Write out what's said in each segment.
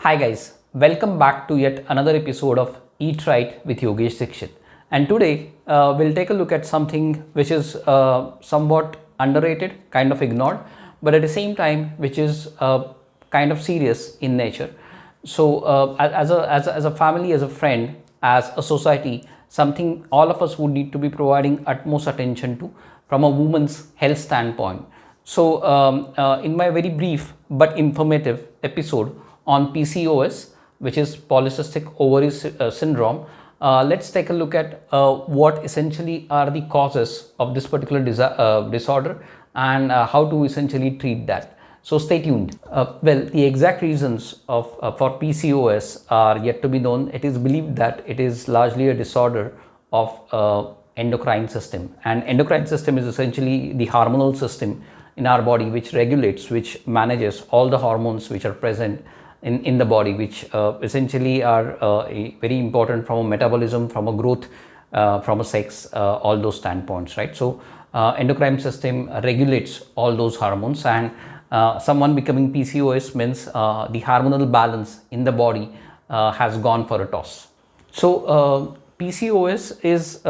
Hi guys, welcome back to yet another episode of Eat Right with Yogesh Dixit. And today we'll take a look at something which is somewhat underrated, kind of ignored, but at the same time which is kind of serious in nature. So as a family, as a friend, as a society, something all of us would need to be providing utmost attention to from a woman's health standpoint. So in my very brief but informative episode on PCOS, which is polycystic ovary syndrome, let's take a look at what essentially are the causes of this particular disorder and how to essentially treat that. So stay tuned. Well, the exact reasons for PCOS are yet to be known. It is believed that it is largely a disorder of endocrine system, and endocrine system is essentially the hormonal system in our body which regulates, which manages all the hormones which are present in the body, which essentially are very important from a metabolism, from a growth, from a sex, all those standpoints, right? So endocrine system regulates all those hormones, and someone becoming PCOS means the hormonal balance in the body has gone for a toss. So PCOS is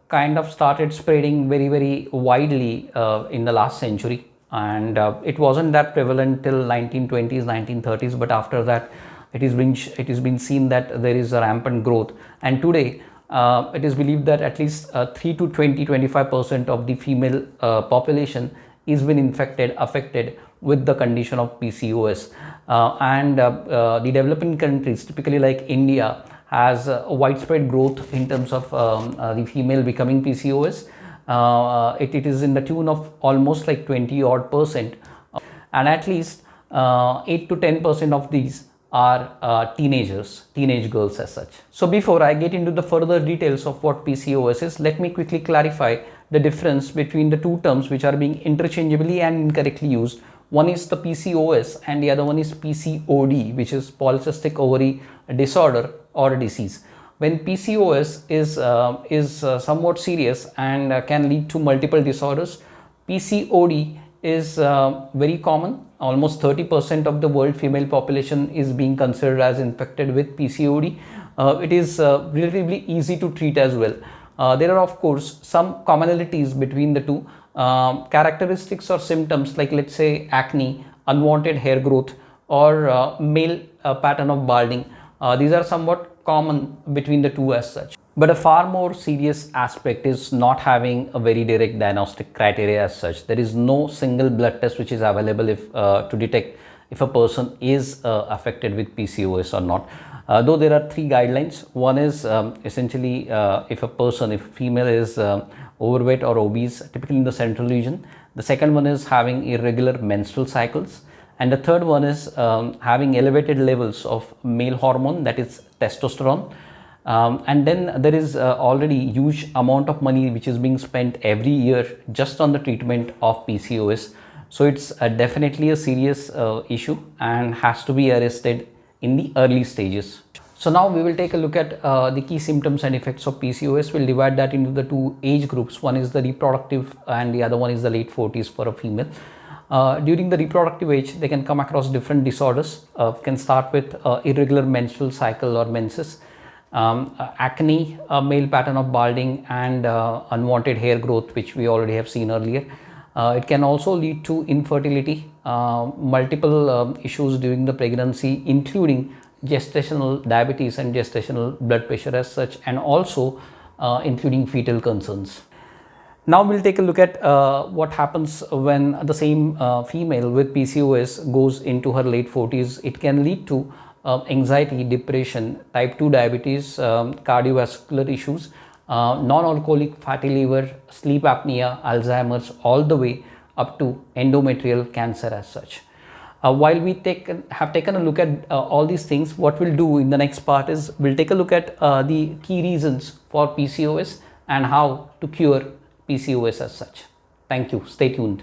kind of started spreading very widely in the last century, and it wasn't that prevalent till 1920s 1930s, but after that it has been seen that there is a rampant growth, and today it is believed that at least 3 to 25% of the female population is been affected with the condition of PCOS, and the developing countries, typically like India, has a widespread growth in terms of the female becoming PCOS. It is in the tune of almost like 20 odd percent, and at least 8 to 10% of these are teenage girls as such. So before I get into the further details of what PCOS is, let me quickly clarify the difference between the two terms which are being interchangeably and incorrectly used. One is the PCOS and the other one is PCOD, which is polycystic ovary disorder or disease. When PCOS is somewhat serious and can lead to multiple disorders, PCOD is very common. Almost 30% of the world female population is being considered as infected with PCOD. It is relatively easy to treat as well. There are of course some commonalities between the two. Characteristics or symptoms like, let's say, acne, unwanted hair growth, or male pattern of balding. These are somewhat common between the two as such. But a far more serious aspect is not having a very direct diagnostic criteria as such. There is no single blood test which is available to detect if a person is affected with PCOS or not. Though there are three guidelines. One is essentially if a female is overweight or obese, typically in the central region. The second one is having irregular menstrual cycles. And the third one is having elevated levels of male hormone, that is testosterone. And then there is already huge amount of money which is being spent every year just on the treatment of PCOS. So it's definitely a serious issue and has to be arrested in the early stages. So now we will take a look at the key symptoms and effects of PCOS. We'll divide that into the two age groups. One is the reproductive and the other one is the late 40s for a female. During the reproductive age, they can come across different disorders. Can start with irregular menstrual cycle or menses, acne, male pattern of balding, and unwanted hair growth, which we already have seen earlier. It can also lead to infertility, multiple issues during the pregnancy, including gestational diabetes and gestational blood pressure as such, and also including fetal concerns. Now we'll take a look at what happens when the same female with PCOS goes into her late 40s. It can lead to anxiety, depression, type 2 diabetes, cardiovascular issues, non-alcoholic fatty liver, sleep apnea, Alzheimer's, all the way up to endometrial cancer as such. While we have taken a look at all these things, what we'll do in the next part is we'll take a look at the key reasons for PCOS and how to cure PCOS as such. Thank you. Stay tuned.